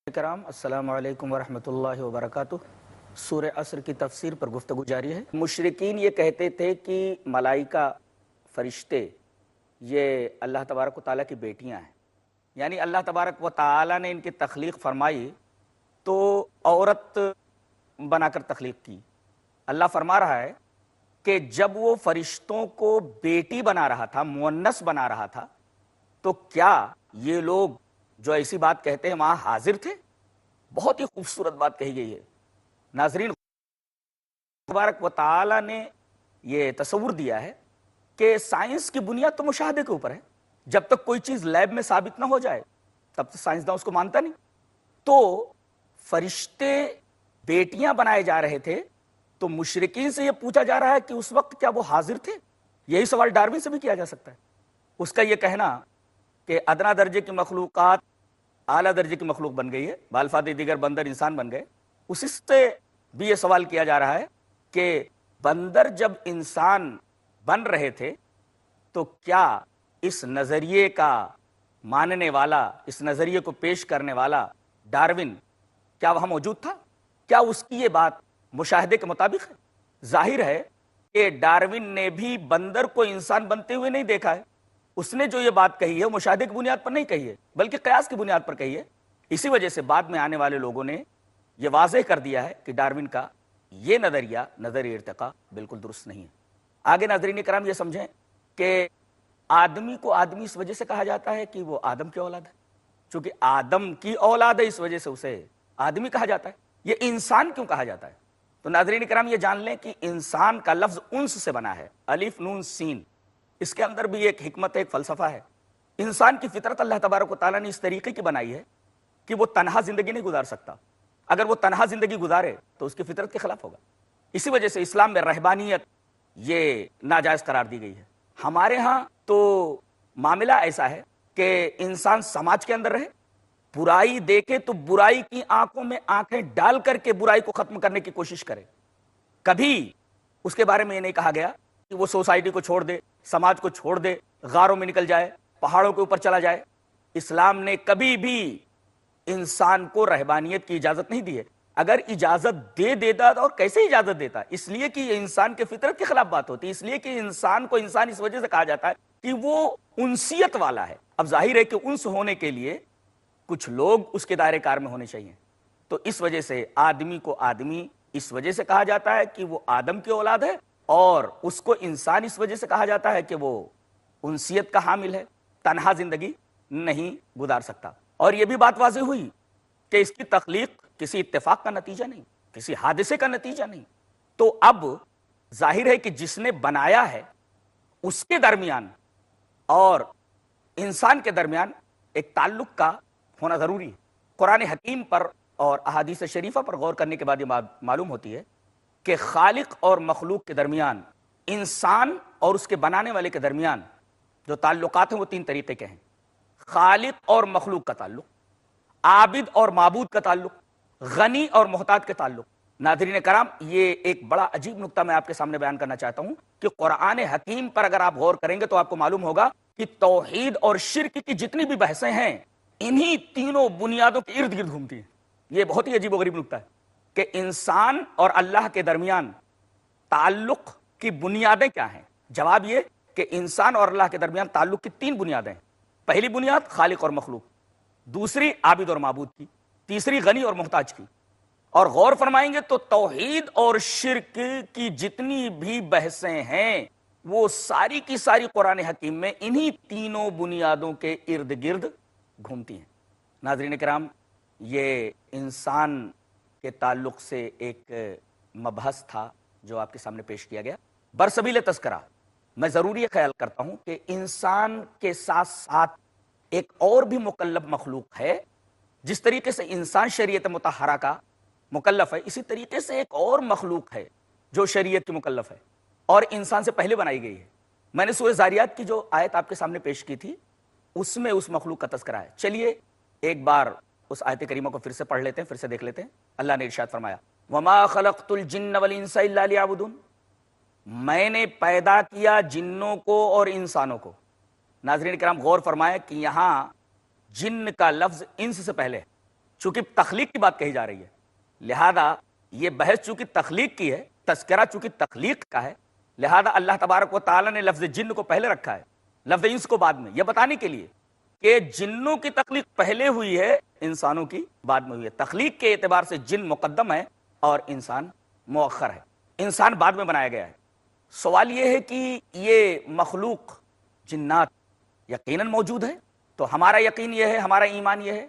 کرام السلام علیکم ورحمۃ اللہ وبرکاتہ۔ سورہ عصر کی تفسیر پر گفتگو جاری ہے۔ مشرکین یہ کہتے تھے کہ ملائکہ فرشتے یہ اللہ تبارک و تعالیٰ کی بیٹیاں ہیں، یعنی اللہ تبارک و تعالیٰ نے ان کی تخلیق فرمائی تو عورت بنا کر تخلیق کی۔ اللہ فرما رہا ہے کہ جب وہ فرشتوں کو بیٹی بنا رہا تھا، مؤنث بنا رہا تھا، تو کیا یہ لوگ جو ایسی بات کہتے ہیں وہاں حاضر تھے؟ بہت ہی خوبصورت بات کہی گئی ہے۔ ناظرین، تبارک و تعالیٰ نے یہ تصور دیا ہے کہ سائنس کی بنیاد تو مشاہدے کے اوپر ہے۔ جب تک کوئی چیز لیب میں ثابت نہ ہو جائے تب تک سائنسداں اس کو مانتا نہیں۔ تو فرشتے بیٹیاں بنائے جا رہے تھے، تو مشرکین سے یہ پوچھا جا رہا ہے کہ اس وقت کیا وہ حاضر تھے؟ یہی سوال ڈارون سے بھی کیا جا سکتا ہے۔ اس کا یہ کہنا کہ ادنا درجے کی مخلوقات اعلیٰ درجے کی مخلوق بن گئی ہے، بالفاظ دیگر بندر انسان بن گئے، اسی سے بھی یہ سوال کیا جا رہا ہے کہ بندر جب انسان بن رہے تھے تو کیا اس نظریے کا ماننے والا، اس نظریے کو پیش کرنے والا ڈارون کیا وہاں موجود تھا؟ کیا اس کی یہ بات مشاہدے کے مطابق ہے؟ ظاہر ہے کہ ڈارون نے بھی بندر کو انسان بنتے ہوئے نہیں دیکھا ہے۔ اس نے جو یہ بات کہی ہے مشاہدے کی بنیاد پر نہیں کہی ہے، بلکہ قیاس کی بنیاد پر کہی ہے۔ اسی وجہ سے بعد میں آنے والے لوگوں نے یہ واضح کر دیا ہے کہ ڈارون کا یہ نظریہ ارتقاء بالکل درست نہیں ہے۔ آگے ناظرین کرام یہ سمجھیں کہ آدمی کو آدمی اس وجہ سے کہا جاتا ہے کہ وہ آدم کی اولاد ہے، چونکہ آدم کی اولاد ہے اس وجہ سے اسے آدمی کہا جاتا ہے۔ یہ انسان کیوں کہا جاتا ہے؟ تو ناظرین کرام یہ جان لیں کہ انسان کا لفظ انس سے بنا ہے، الف نون سین۔ اس کے اندر بھی ایک حکمت ہے، ایک فلسفہ ہے۔ انسان کی فطرت اللہ تبارک و تعالیٰ نے اس طریقے کی بنائی ہے کہ وہ تنہا زندگی نہیں گزار سکتا۔ اگر وہ تنہا زندگی گزارے تو اس کی فطرت کے خلاف ہوگا۔ اسی وجہ سے اسلام میں رہبانیت یہ ناجائز قرار دی گئی ہے۔ ہمارے ہاں تو معاملہ ایسا ہے کہ انسان سماج کے اندر رہے، برائی دیکھے تو برائی کی آنکھوں میں آنکھیں ڈال کر کے برائی کو ختم کرنے کی کوشش کرے۔ کبھی اس کے بارے میں یہ نہیں کہا گیا کہ وہ سوسائٹی کو چھوڑ دے، سماج کو چھوڑ دے، غاروں میں نکل جائے، پہاڑوں کے اوپر چلا جائے۔ اسلام نے کبھی بھی انسان کو رہبانیت کی اجازت نہیں دی ہے۔ اگر اجازت دے دیتا اور کیسے اجازت دیتا؟ اس لیے کہ یہ انسان کے فطرت کے خلاف بات ہوتی ہے۔ اس لیے کہ انسان کو انسان اس وجہ سے کہا جاتا ہے کہ وہ انسیت والا ہے۔ اب ظاہر ہے کہ انس ہونے کے لیے کچھ لوگ اس کے دائرے کار میں ہونے چاہیے، تو اس وجہ سے آدمی کو آدمی اس وجہ سے کہا جاتا ہے کہ وہ آدم کی اولاد ہے، اور اس کو انسان اس وجہ سے کہا جاتا ہے کہ وہ انسیت کا حامل ہے، تنہا زندگی نہیں گزار سکتا۔ اور یہ بھی بات واضح ہوئی کہ اس کی تخلیق کسی اتفاق کا نتیجہ نہیں، کسی حادثے کا نتیجہ نہیں۔ تو اب ظاہر ہے کہ جس نے بنایا ہے اس کے درمیان اور انسان کے درمیان ایک تعلق کا ہونا ضروری ہے۔ قرآن حکیم پر اور احادیث شریفہ پر غور کرنے کے بعد یہ معلوم ہوتی ہے کہ خالق اور مخلوق کے درمیان، انسان اور اس کے بنانے والے کے درمیان جو تعلقات ہیں وہ تین طریقے کے ہیں۔ خالق اور مخلوق کا تعلق، عابد اور معبود کا تعلق، غنی اور محتاج کا تعلق۔ ناظرین کرام، یہ ایک بڑا عجیب نقطہ میں آپ کے سامنے بیان کرنا چاہتا ہوں کہ قرآن حکیم پر اگر آپ غور کریں گے تو آپ کو معلوم ہوگا کہ توحید اور شرک کی جتنی بھی بحثیں ہیں انہی تینوں بنیادوں کے ارد گرد گھومتی ہیں۔ یہ بہت ہی عجیب و غریب نقطہ ہے کہ انسان اور اللہ کے درمیان تعلق کی بنیادیں کیا ہیں؟ جواب یہ کہ انسان اور اللہ کے درمیان تعلق کی تین بنیادیں ہیں۔ پہلی بنیاد خالق اور مخلوق، دوسری عابد اور معبود کی، تیسری غنی اور محتاج کی۔ اور غور فرمائیں گے تو توحید اور شرک کی جتنی بھی بحثیں ہیں وہ ساری کی ساری قرآن حکیم میں انہی تینوں بنیادوں کے ارد گرد گھومتی ہیں۔ ناظرین کرام، یہ انسان کے تعلق سے ایک مبحث تھا جو آپ کے سامنے پیش کیا گیا۔ برسبیل تذکرہ میں ضروری یہ خیال کرتا ہوں کہ انسان کے ساتھ ساتھ ایک اور بھی مکلف مخلوق ہے۔ جس طریقے سے انسان شریعت مطہرہ کا مکلف ہے، اسی طریقے سے ایک اور مخلوق ہے جو شریعت کی مکلف ہے اور انسان سے پہلے بنائی گئی ہے۔ میں نے سورہ ذاریات کی جو آیت آپ کے سامنے پیش کی تھی اس میں اس مخلوق کا تذکرہ ہے۔ چلیے ایک بار اس آیت کریمہ کو پھر سے پڑھ لیتے ہیں، پھر سے دیکھ لیتے ہیں۔ اللہ نے ارشاد فرمایا، وَمَا خَلَقْتُ الْجِنَّ وَالْإِنسَ إِلَّا لِيَعْبُدُونِ، میں نے پیدا کیا جنوں کو اور انسانوں کو۔ ناظرین کرام غور فرمائیں کہ یہاں جن کا لفظ انس سے پہلے ہے، چونکہ تخلیق کی بات کہی جا رہی ہے، لہذا یہ بحث چونکہ تخلیق کی ہے، تذکرہ چونکہ تخلیق کا ہے، لہذا اللہ تبارک و تعالیٰ نے لفظ جن کو پہلے رکھا ہے، لفظ انس کو بعد میں، یہ بتانے کے لیے کہ جنوں کی تخلیق پہلے ہوئی ہے، انسانوں کی بعد میں ہوئی ہے۔ تخلیق کے اعتبار سے جن مقدم ہے اور انسان مؤخر ہے، انسان بعد میں بنایا گیا ہے۔ سوال یہ ہے کہ یہ مخلوق جنات یقیناً موجود ہے، تو ہمارا یقین یہ ہے، ہمارا ایمان یہ ہے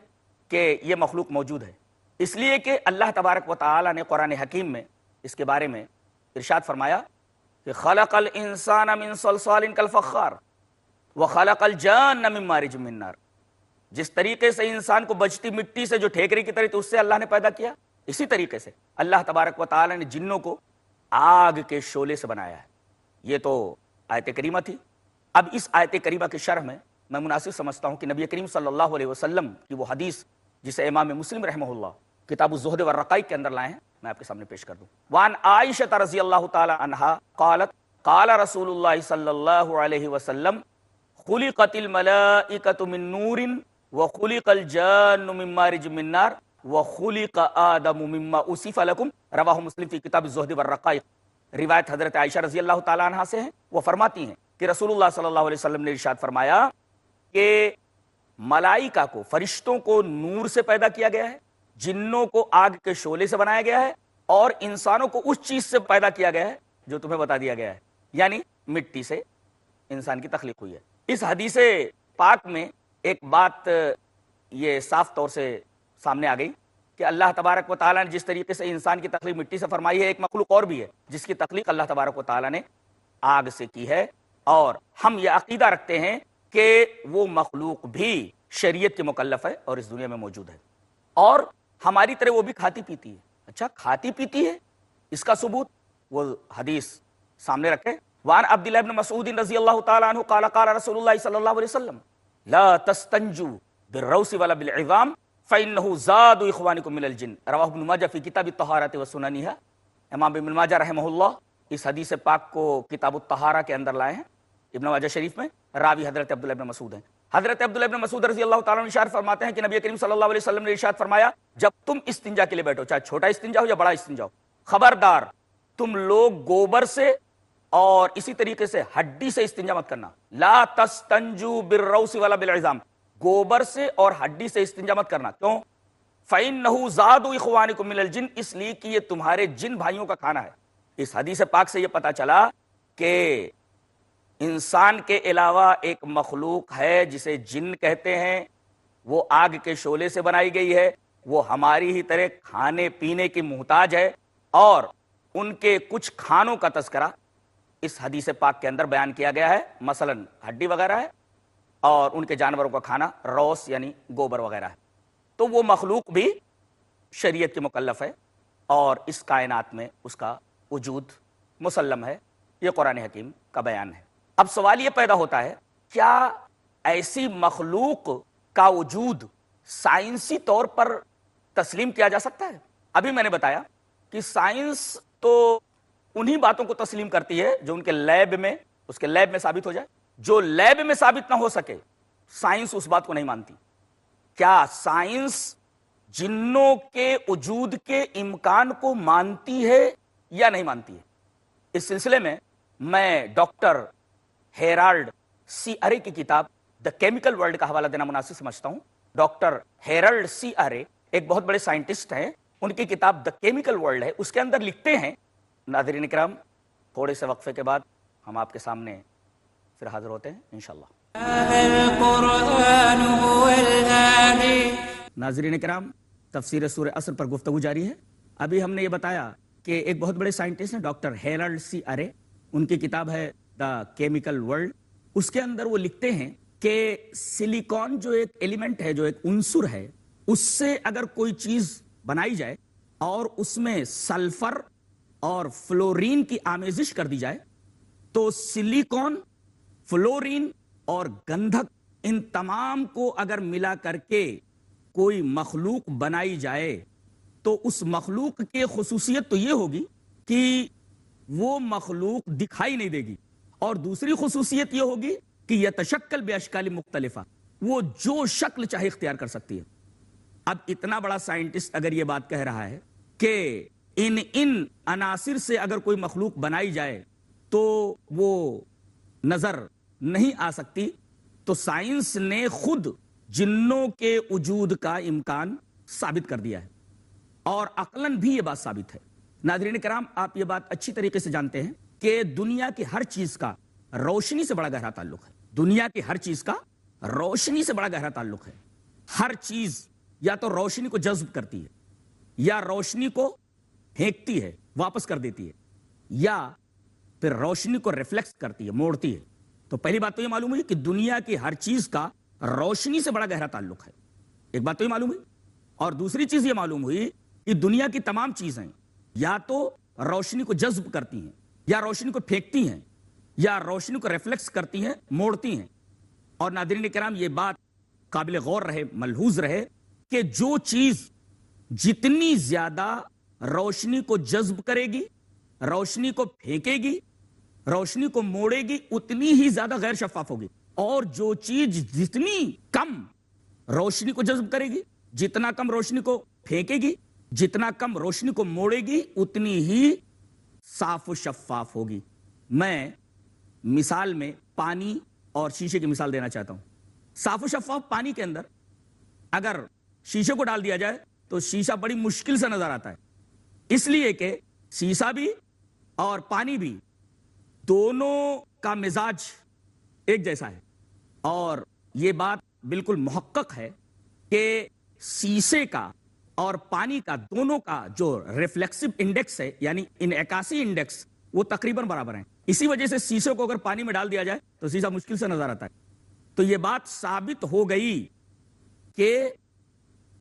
کہ یہ مخلوق موجود ہے، اس لیے کہ اللہ تبارک و تعالیٰ نے قرآن حکیم میں اس کے بارے میں ارشاد فرمایا کہ خلق الانسان من صلصال کالفخار وخلق الجان من مارج من نار، جس طریقے سے انسان کو بجتی مٹی سے جو ٹھیکری کی طرح تھی اس سے اللہ نے پیدا کیا، اسی طریقے سے اللہ تبارک و تعالیٰ نے جنوں کو آگ کے شعلے سے بنایا ہے۔ یہ تو آیت کریمہ تھی۔ اب اس آیت کریمہ کی شرح میں مناسب سمجھتا ہوں کہ نبی کریم صلی اللہ علیہ وسلم کی وہ حدیث جسے امام مسلم رحمہ اللہ کتاب الزہد والرقائق کے اندر لائے ہیں، میں آپ کے سامنے پیش کر دوں۔ وعن عائشہ رضی اللہ تعالی عنہا قالت قال رسول اللہ صلی اللہ علیہ وسلم خلقت الملائکۃ من نور وخلق الجان من مارج من نار وخلق آدم مما اصف لکم، رواہ مسلم فی کتاب الزہد والرقائق۔ روایت حضرت عائشہ رضی اللہ تعالی عنہا سے ہیں، وہ فرماتی ہیں کہ رسول اللہ صلی اللہ علیہ وسلم نے ارشاد فرمایا کہ ملائکہ کو، فرشتوں کو نور سے پیدا کیا گیا ہے، جنوں کو آگ کے شعلے سے بنایا گیا ہے، اور انسانوں کو اس چیز سے پیدا کیا گیا ہے جو تمہیں بتا دیا گیا ہے، یعنی مٹی سے انسان کی تخلیق ہوئی ہے۔ اس حدیث پاک میں ایک بات یہ صاف طور سے سامنے آ گئی کہ اللہ تبارک و تعالیٰ نے جس طریقے سے انسان کی تخلیق مٹی سے فرمائی ہے، ایک مخلوق اور بھی ہے جس کی تخلیق اللہ تبارک و تعالیٰ نے آگ سے کی ہے، اور ہم یہ عقیدہ رکھتے ہیں کہ وہ مخلوق بھی شریعت کے مکلف ہے اور اس دنیا میں موجود ہے، اور ہماری طرح وہ بھی کھاتی پیتی ہے۔ اچھا، کھاتی پیتی ہے، اس کا ثبوت وہ حدیث سامنے رکھے۔ وعن عبداللہ بن مسعود رضی اللہ تعالی عنہ قال قال رسول اللہ صلی اللہ علیہ وسلم لا تستنجوا بالروث ولا بالعظام فإنه زاد اخوانکم من الجن، رواہ ابن ماجہ فی کتاب الطہارۃ وسننھا۔ امام ابن ماجہ رحمہ اللہ اس حدیث پاک کو کتاب الطہارہ کے اندر لائے ہیں، ابن ماجہ شریف میں، راوی حضرت عبداللہ بن مسعود ہیں۔ حضرت عبداللہ بن مسعود رضی اللہ تعالیٰ عنہ ارشاد فرماتے ہیں کہ نبی کریم صلی اللہ علیہ وسلم نے ارشاد فرمایا جب تم استنجا کے لیے بیٹھو، چاہے چھوٹا استنجا ہو یا بڑا استنجا ہو، خبردار تم لوگ گوبر سے اور اسی طریقے سے ہڈی سے استنجا مت کرنا۔ لا تستنجوا بالروث ولا بالعظام، گوبر سے اور ہڈی سے استنجا مت کرنا۔ کیوں؟ فإنه زاد اخوانکم من الجن، اس لیے کہ یہ تمہارے جن بھائیوں کا کھانا ہے۔ اس حدیث پاک سے یہ پتا چلا کہ انسان کے علاوہ ایک مخلوق ہے جسے جن کہتے ہیں، وہ آگ کے شعلے سے بنائی گئی ہے، وہ ہماری ہی طرح کھانے پینے کی محتاج ہے، اور ان کے کچھ کھانوں کا تذکرہ اس حدیث پاک کے اندر بیان کیا گیا ہے، مثلا ہڈی وغیرہ ہے، اور ان کے جانوروں کا کھانا روس یعنی گوبر وغیرہ ہے۔ تو وہ مخلوق بھی شریعت کے مکلف ہے، اور اس کائنات میں اس کا وجود مسلم ہے، یہ قرآن حکیم کا بیان ہے۔ اب سوال یہ پیدا ہوتا ہے، کیا ایسی مخلوق کا وجود سائنسی طور پر تسلیم کیا جا سکتا ہے؟ ابھی میں نے بتایا کہ سائنس تو انہی باتوں کو تسلیم کرتی ہے جو ان کے لیب میں، اس کے لیب میں ثابت ہو جائے۔ جو لیب میں ثابت نہ ہو سکے، سائنس اس بات کو نہیں مانتی۔ کیا سائنس جنوں کے وجود کے امکان کو مانتی ہے یا نہیں مانتی ہے؟ اس سلسلے میں ڈاکٹر ہیرالڈ سی ارے کی کتاب دا کیمیکل ورلڈ کا حوالہ دینا مناسب سمجھتا ہوں۔ ڈاکٹر ہیرالڈ سی ارے ایک بہت بڑے سائنٹسٹ ہیں، ان کی کتاب دا کیمیکل ورلڈ ہے، اس کے اندر لکھتے ہیں۔ ناظرین کرام، تھوڑے سے وقفے کے بعد ہم آپ کے سامنے پھر حاضر ہوتے ہیں انشاءاللہ۔ ناظرین کرام، تفسیر سورہ عصر پر گفتگو جاری ہے۔ ابھی ہم نے یہ بتایا کہ ایک بہت بڑے سائنٹسٹ ہیں ڈاکٹر ہیرالڈ سی ارے، ان کی کتاب ہے دا کیمیکل ورلڈ، اس کے اندر وہ لکھتے ہیں کہ سلیکون جو ایک ایلیمنٹ ہے، جو ایک عنصر ہے، اس سے اگر کوئی چیز بنائی جائے اور اس میں سلفر اور فلورین کی آمیزش کر دی جائے تو سلیکون، فلورین اور گندھک، ان تمام کو اگر ملا کر کے کوئی مخلوق بنائی جائے تو اس مخلوق کی خصوصیت تو یہ ہوگی کہ وہ مخلوق دکھائی نہیں دے گی، اور دوسری خصوصیت یہ ہوگی کہ یتشکل باشکال مختلفہ، وہ جو شکل چاہے اختیار کر سکتی ہے۔ اب اتنا بڑا سائنٹسٹ اگر یہ بات کہہ رہا ہے کہ ان عناصر سے اگر کوئی مخلوق بنائی جائے تو وہ نظر نہیں آ سکتی، تو سائنس نے خود جنوں کے وجود کا امکان ثابت کر دیا ہے، اور عقلاً بھی یہ بات ثابت ہے۔ ناظرین کرام، آپ یہ بات اچھی طریقے سے جانتے ہیں کہ دنیا کی ہر چیز کا روشنی سے بڑا گہرا تعلق ہے۔ دنیا کی ہر چیز کا روشنی سے بڑا گہرا تعلق ہے۔ ہر چیز یا تو روشنی کو جذب کرتی ہے، یا روشنی کو پھینکتی ہے، واپس کر دیتی ہے، یا پھر روشنی کو ریفلیکس کرتی ہے، موڑتی ہے۔ تو پہلی بات تو یہ معلوم ہوئی کہ دنیا کی ہر چیز کا روشنی سے بڑا گہرا تعلق ہے، ایک بات تو یہ معلوم ہوئی۔ اور دوسری چیز یہ معلوم ہوئی کہ دنیا کی تمام چیزیں یا تو روشنی کو جذب کرتی ہیں، یا روشنی کو پھینکتی ہیں، یا روشنی کو ریفلیکس کرتی ہیں، موڑتی ہیں۔ اور ناظرین کرام، یہ بات قابل غور رہے، ملحوظ رہے کہ جو چیز جتنی زیادہ روشنی کو جذب کرے گی، روشنی کو پھینکے گی، روشنی کو موڑے گی، اتنی ہی زیادہ غیر شفاف ہوگی۔ اور جو چیز جتنی کم روشنی کو جذب کرے گی، جتنا کم روشنی کو پھینکے گی، جتنا کم روشنی کو موڑے گی، اتنی ہی صاف و شفاف ہوگی۔ میں مثال میں پانی اور شیشے کی مثال دینا چاہتا ہوں۔ صاف و شفاف پانی کے اندر اگر شیشے کو ڈال دیا جائے تو شیشہ بڑی مشکل سے نظر آتا ہے، اس لیے کہ شیشہ بھی اور پانی بھی دونوں کا مزاج ایک جیسا ہے۔ اور یہ بات بالکل محقق ہے کہ شیشے کا اور پانی کا دونوں کا جو ریفلیکسو انڈیکس ہے، یعنی انعکاسی انڈیکس، وہ تقریباً برابر ہیں۔ اسی وجہ سے شیشے کو اگر پانی میں ڈال دیا جائے تو شیشہ مشکل سے نظر آتا ہے۔ تو یہ بات ثابت ہو گئی کہ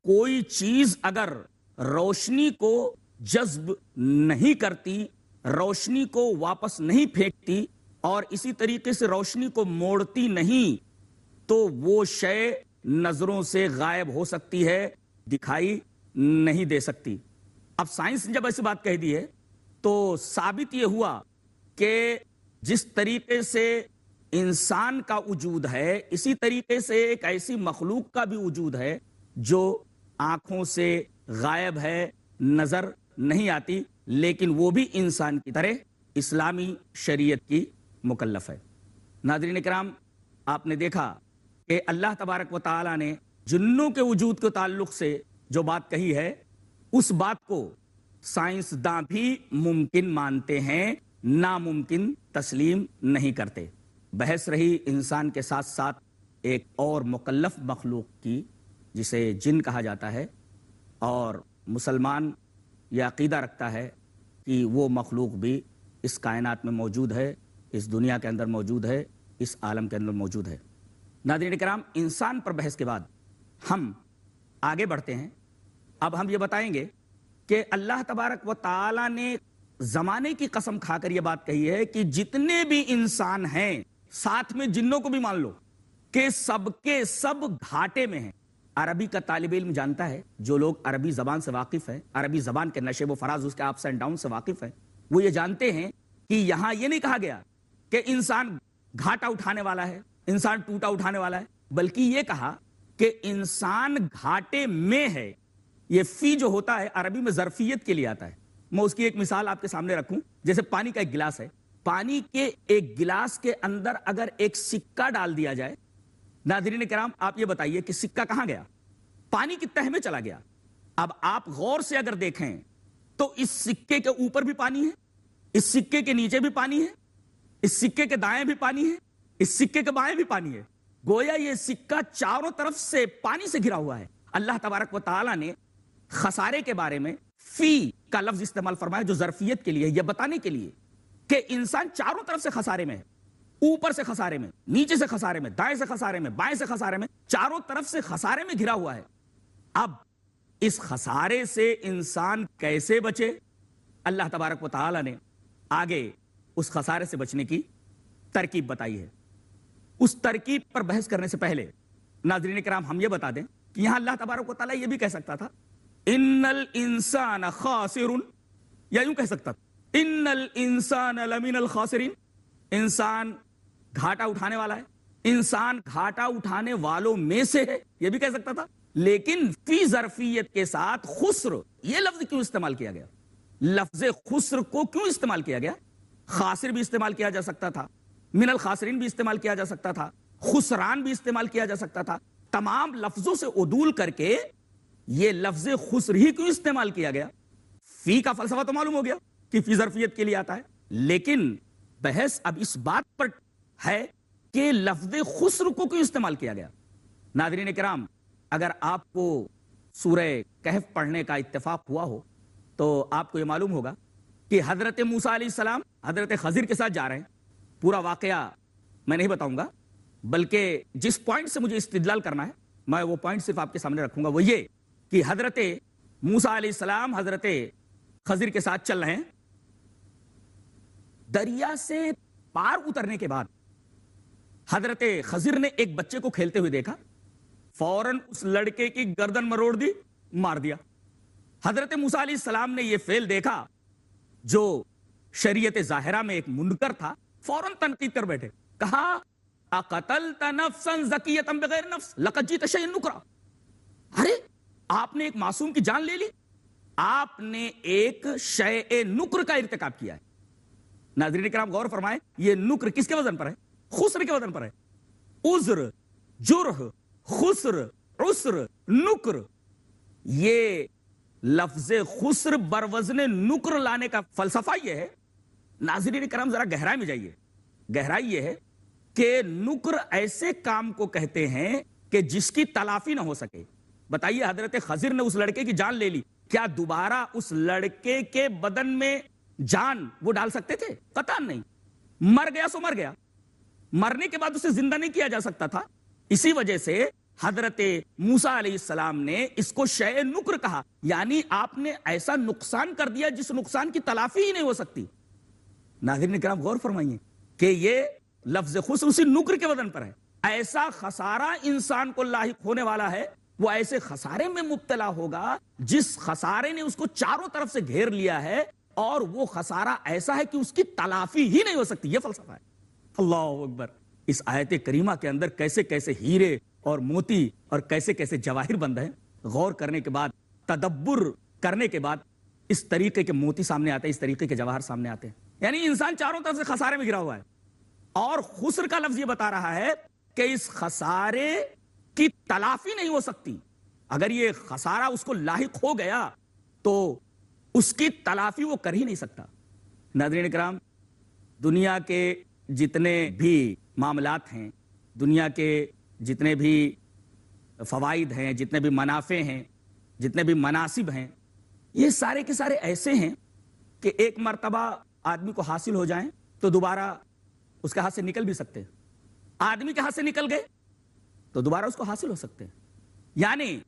کوئی چیز اگر روشنی کو جذب نہیں کرتی، روشنی کو واپس نہیں پھینکتی، اور اسی طریقے سے روشنی کو موڑتی نہیں، تو وہ شے نظروں سے غائب ہو سکتی ہے، دکھائی نہیں دے سکتی۔ اب سائنس نے جب ایسی بات کہہ دی ہے تو ثابت یہ ہوا کہ جس طریقے سے انسان کا وجود ہے، اسی طریقے سے ایک ایسی مخلوق کا بھی وجود ہے جو آنکھوں سے غائب ہے، نظر نہیں آتی، لیکن وہ بھی انسان کی طرح اسلامی شریعت کی مکلف ہے۔ ناظرین کرام، آپ نے دیکھا کہ اللہ تبارک و تعالی نے جنوں کے وجود کے تعلق سے جو بات کہی ہے، اس بات کو سائنسداں بھی ممکن مانتے ہیں، ناممکن تسلیم نہیں کرتے۔ بحث رہی انسان کے ساتھ ساتھ ایک اور مکلف مخلوق کی، جسے جن کہا جاتا ہے، اور مسلمان یہ عقیدہ رکھتا ہے کہ وہ مخلوق بھی اس کائنات میں موجود ہے، اس دنیا کے اندر موجود ہے، اس عالم کے اندر موجود ہے۔ ناظرین کرام، انسان پر بحث کے بعد ہم آگے بڑھتے ہیں۔ اب ہم یہ بتائیں گے کہ اللہ تبارک و تعالی نے زمانے کی قسم کھا کر یہ بات کہی ہے کہ جتنے بھی انسان ہیں، ساتھ میں جنوں کو بھی مان لو، کہ سب کے سب گھاٹے میں ہیں۔ عربی کا طالب علم جانتا ہے، جو لوگ عربی زبان سے واقف ہیں، عربی زبان کے نشیب و فراز، اس کے اپس اینڈ ڈاؤن سے واقف ہیں، وہ یہ جانتے ہیں کہ یہاں یہ نہیں کہا گیا کہ انسان گھاٹا اٹھانے والا ہے، انسان ٹوٹا اٹھانے والا ہے، بلکہ یہ کہا کہ انسان گھاٹے میں ہے۔ یہ فی جو ہوتا ہے عربی میں ظرفیت کے لیے آتا ہے۔ میں اس کی ایک مثال آپ کے سامنے رکھوں، جیسے پانی کا ایک گلاس ہے، پانی کے ایک گلاس کے اندر اگر ایک سکہ ڈال دیا جائے، ناظرین کرام آپ یہ بتائیے کہ سکہ کہاں گیا؟ پانی کی تہ میں چلا گیا۔ اب آپ غور سے اگر دیکھیں تو اس سکے کے اوپر بھی پانی ہے، اس سکے کے نیچے بھی پانی ہے، اس سکے کے دائیں بھی پانی ہے، اس سکے کے بائیں بھی پانی ہے۔ گویا یہ سکہ چاروں طرف سے پانی سے گھرا ہوا ہے۔ اللہ تبارک و تعالی نے خسارے کے بارے میں فی کا لفظ استعمال فرمایا، جو ظرفیت کے لیے، یہ بتانے کے لیے کہ انسان چاروں طرف سے خسارے میں ہے، اوپر سے خسارے میں، نیچے سے خسارے میں، دائیں سے خسارے میں، بائیں سے خسارے میں، چاروں طرف سے خسارے میں گھرا ہوا ہے۔ اب اس خسارے سے انسان کیسے بچے؟ اللہ تبارک و تعالی نے آگے اس خسارے سے بچنے کی ترکیب بتائی ہے۔ اس ترکیب پر بحث کرنے سے پہلے ناظرین کرام ہم یہ بتا دیں کہ یہاں اللہ تبارک و تعالی یہ بھی کہہ سکتا تھا ان الانسان خاسر، یا یوں کہہ سکتا تھا ان الانسان لمن الخاسرین، انسان گھاٹا اٹھانے والا ہے، انسان گھاٹا اٹھانے والوں میں سے ہے، یہ بھی کہہ سکتا تھا، لیکن فی ظرفیت کے ساتھ خسر یہ لفظ کیوں استعمال کیا گیا؟ لفظ خسر کو کیوں استعمال کیا گیا؟ خاسر بھی استعمال کیا جا سکتا تھا، من الخاسرین بھی استعمال کیا جا سکتا تھا، خسران بھی استعمال کیا جا سکتا تھا. تمام لفظوں سے عدول کر کے یہ لفظ خسر ہی کیوں استعمال کیا گیا؟ فی کا فلسفہ تو معلوم ہو گیا کہ فی ظرفیت کے لیے آتا ہے، لیکن بحث اب اس بات پر ہے کہ لفظ خسر کو کیوں استعمال کیا گیا. ناظرین کرام، اگر آپ کو سورہ کہف پڑھنے کا اتفاق ہوا ہو تو آپ کو یہ معلوم ہوگا کہ حضرت موسیٰ علیہ السلام حضرت خضر کے ساتھ جا رہے ہیں. پورا واقعہ میں نہیں بتاؤں گا، بلکہ جس پوائنٹ سے مجھے استدلال کرنا ہے میں وہ پوائنٹ صرف آپ کے سامنے رکھوں گا. وہ یہ کہ حضرت موسیٰ علیہ السلام حضرت خضر کے ساتھ چل رہے ہیں. دریا سے پار اترنے کے بعد حضرت خضر نے ایک بچے کو کھیلتے ہوئے دیکھا، فوراً اس لڑکے کی گردن مروڑ دی، مار دیا. حضرت موسیٰ علیہ السلام نے یہ فعل دیکھا جو شریعت ظاہرہ میں ایک منکر تھا، فوراً تنقید کر بیٹھے، کہا اقتلت نفسا زکیۃ بغیر نفس لقد جئت شیئا نکرا. ارے آپ نے ایک معصوم کی جان لے لی، آپ نے ایک شیء نکر کا ارتکاب کیا ہے. ناظرین کرام غور فرمائیں، یہ نکر کس کے وزن پر ہے؟ خسر کے وزن پر ہے. عذر، جرح، خسر، عسر، نکر، یہ لفظ خسر بروزن نکر لانے کا فلسفہ یہ ہے. ناظرین کرام ذرا گہرائی میں جائیے. گہرائی یہ ہے کہ نکر ایسے کام کو کہتے ہیں کہ جس کی تلافی نہ ہو سکے. بتائیے حضرت خضر نے اس لڑکے کی جان لے لی، کیا دوبارہ اس لڑکے کے بدن میں جان وہ ڈال سکتے تھے؟ قطعاً نہیں. مر گیا سو مر گیا، مرنے کے بعد اسے زندہ نہیں کیا جا سکتا تھا. اسی وجہ سے حضرت موسیٰ علیہ السلام نے اس کو شیء نکر کہا، یعنی آپ نے ایسا نقصان کر دیا جس نقصان کی تلافی ہی نہیں ہو سکتی. ناظرین کرام غور فرمائیے کہ یہ لفظ خسر اسی نکر کے وزن پر ہے. ایسا خسارہ انسان کو لاحق ہونے والا ہے، وہ ایسے خسارے میں مبتلا ہوگا جس خسارے نے اس کو چاروں طرف سے گھیر لیا ہے، اور وہ خسارہ ایسا ہے کہ اس کی تلافی ہی نہیں ہو سکتی. یہ فلسفہ ہے. اللہ اکبر. اس آیت کریمہ کے اندر کیسے کیسے ہیرے اور موتی اور کیسے کیسے جواہر بند ہیں. غور کرنے کے بعد، تدبر کرنے کے بعد اس طریقے کے موتی سامنے آتے ہیں، اس طریقے کے جواہر سامنے آتے ہیں. یعنی انسان چاروں طرف سے خسارے میں گرا ہوا ہے، اور خسر کا لفظ یہ بتا رہا ہے کہ اس خسارے کی تلافی نہیں ہو سکتی. اگر یہ خسارہ اس کو لاحق ہو گیا تو اس کی تلافی وہ کر ہی نہیں سکتا. ناظرین کرام، دنیا کے جتنے بھی معاملات ہیں، دنیا کے جتنے بھی فوائد ہیں، جتنے بھی منافع ہیں، جتنے بھی مناسب ہیں، یہ سارے کے سارے ایسے ہیں کہ ایک مرتبہ آدمی کو حاصل ہو جائیں تو دوبارہ اس کے ہاتھ سے نکل بھی سکتے ہیں. آدمی کے ہاتھ سے نکل گئے تو دوبارہ اس کو حاصل ہو سکتے ہیں. یعنی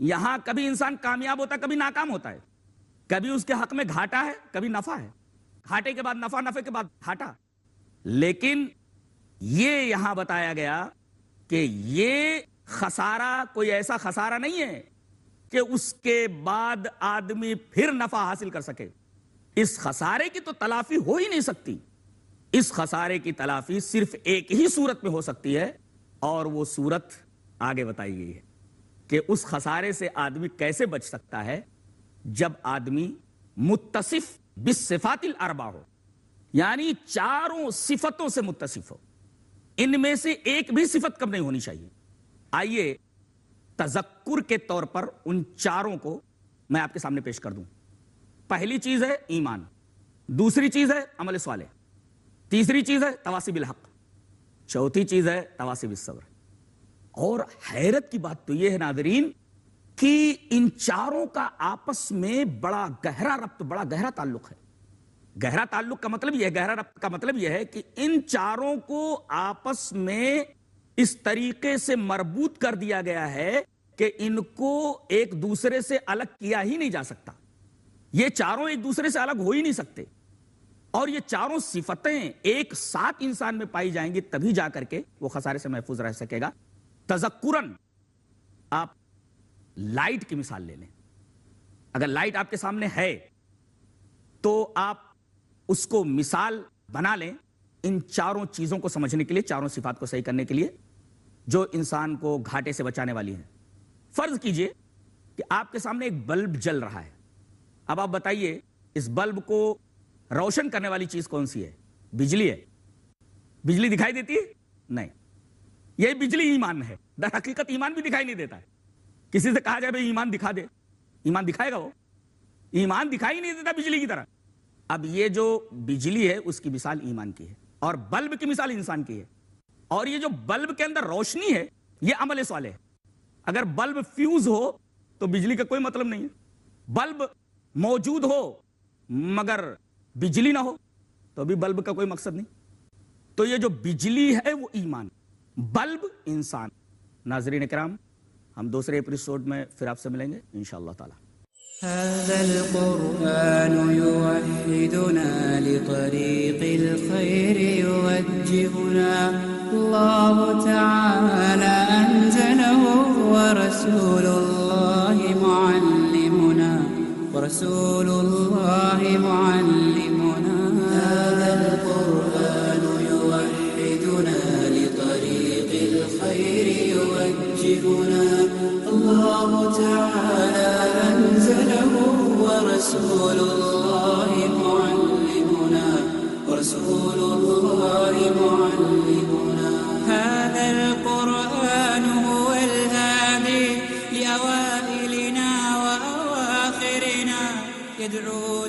یہاں کبھی انسان کامیاب ہوتا ہے، کبھی ناکام ہوتا ہے، کبھی اس کے حق میں گھاٹا ہے، کبھی نفع ہے، گھاٹے کے بعد نفع، نفع کے بعد گھاٹا. لیکن یہ یہاں بتایا گیا کہ یہ خسارہ کوئی ایسا خسارہ نہیں ہے کہ اس کے بعد آدمی پھر نفع حاصل کر سکے. اس خسارے کی تو تلافی ہو ہی نہیں سکتی. اس خسارے کی تلافی صرف ایک ہی صورت میں ہو سکتی ہے، اور وہ صورت آگے بتائی گئی ہے کہ اس خسارے سے آدمی کیسے بچ سکتا ہے جب آدمی متصف بالصفات الاربع ہو، یعنی چاروں صفتوں سے متصف ہو. ان میں سے ایک بھی صفت کم نہیں ہونی چاہیے. آئیے تذکر کے طور پر ان چاروں کو میں آپ کے سامنے پیش کر دوں. پہلی چیز ہے ایمان، دوسری چیز ہے عمل صالح، تیسری چیز ہے تواصی بالحق، چوتھی چیز ہے تواصی بالصبر. اور حیرت کی بات تو یہ ہے ناظرین کہ ان چاروں کا آپس میں بڑا گہرا ربط، بڑا گہرا تعلق ہے. گہرا تعلق کا مطلب یہ ہے، گہرا ربط کا مطلب یہ ہے کہ ان چاروں کو آپس میں اس طریقے سے مربوط کر دیا گیا ہے کہ ان کو ایک دوسرے سے الگ کیا ہی نہیں جا سکتا. یہ چاروں ایک دوسرے سے الگ ہو ہی نہیں سکتے، اور یہ چاروں صفتیں ایک ساتھ انسان میں پائی جائیں گی تبھی جا کر کے وہ خسارے سے محفوظ رہ سکے گا. تذکراً آپ لائٹ کی مثال لے لیں. اگر لائٹ آپ کے سامنے ہے تو آپ اس کو مثال بنا لیں ان چاروں چیزوں کو سمجھنے کے لیے، چاروں صفات کو صحیح کرنے کے لیے جو انسان کو گھاٹے سے بچانے والی ہیں. فرض کیجئے کہ آپ کے سامنے ایک بلب جل رہا ہے. اب آپ بتائیے اس بلب کو روشن کرنے والی چیز کون سی ہے؟ بجلی ہے. بجلی دکھائی دیتی ہے؟ نہیں. یہ بجلی ایمان ہے. در حقیقت ایمان بھی دکھائی نہیں دیتا ہے. کسی سے کہا جائے بھئی ایمان دکھا دے، ایمان دکھائے گا؟ وہ ایمان دکھائی نہیں دیتا بجلی کی طرح. اب یہ جو بجلی ہے اس کی مثال ایمان کی ہے، اور بلب کی مثال انسان کی ہے. اور یہ جو بلب کے اندر روشنی ہے یہ عمل صالح ہے. اگر بلب فیوز ہو تو بجلی کا کوئی مطلب نہیں ہے. بلب موجود ہو مگر بجلی نہ ہو تو بھی بلب کا کوئی مقصد نہیں. تو یہ جو بجلی ہے وہ ایمان، بلب انسان. ناظرین کرام، ہم دوسرے ایپیسوڈ میں پھر آپ سے ملیں گے انشاءاللہ تعالی. هذا القرآن يوحدنا لطريق الخير يوجهنا الله تعالى أنزله ورسول الله معلمنا هذا القرآن يوحدنا لطريق الخير يوجهنا الله تعالى أنزله ورسول الله معلمنا هذا القرآن هو الهادي لأوائلنا وأواخرنا يدعو